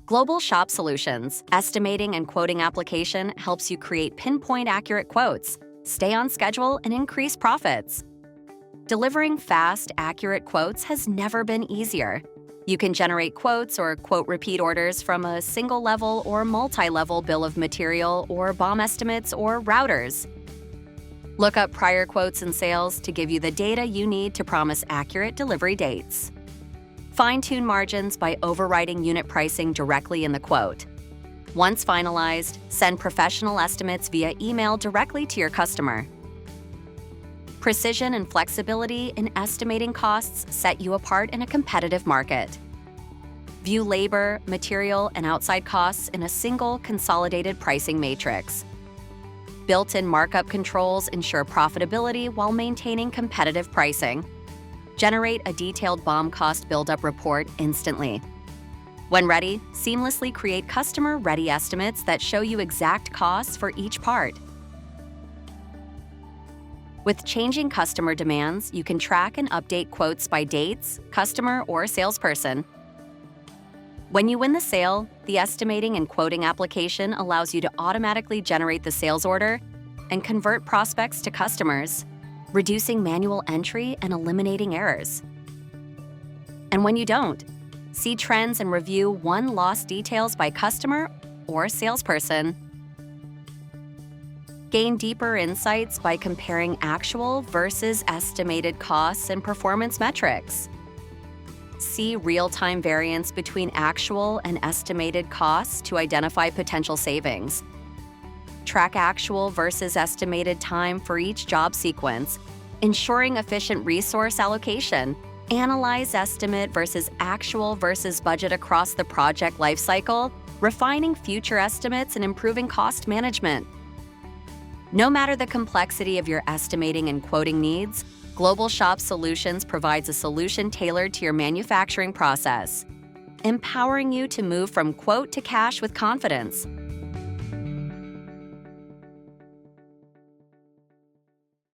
Global Shop Solutions estimating and quoting application helps you create pinpoint accurate quotes, stay on schedule, and increase profits. Delivering fast, accurate quotes has never been easier. You can generate quotes or quote repeat orders from a single level or multi-level bill of material or BOM estimates or routers. Look up prior quotes and sales to give you the data you need to promise accurate delivery dates. Fine-tune margins by overriding unit pricing directly in the quote. Once finalized, send professional estimates via email directly to your customer. Precision and flexibility in estimating costs set you apart in a competitive market. View labor, material, and outside costs in a single, consolidated pricing matrix. Built-in markup controls ensure profitability while maintaining competitive pricing. Generate a detailed BOM cost buildup report instantly. When ready, seamlessly create customer-ready estimates that show you exact costs for each part. With changing customer demands, you can track and update quotes by dates, customer, or salesperson. When you win the sale, the estimating and quoting application allows you to automatically generate the sales order and convert prospects to customers, reducing manual entry and eliminating errors. And when you don't, see trends and review won-loss details by customer or salesperson. Gain deeper insights by comparing actual versus estimated costs and performance metrics. See real-time variance between actual and estimated costs to identify potential savings. Track actual versus estimated time for each job sequence, ensuring efficient resource allocation. Analyze estimate versus actual versus budget across the project lifecycle, refining future estimates and improving cost management. No matter the complexity of your estimating and quoting needs, Global Shop Solutions provides a solution tailored to your manufacturing process, empowering you to move from quote to cash with confidence.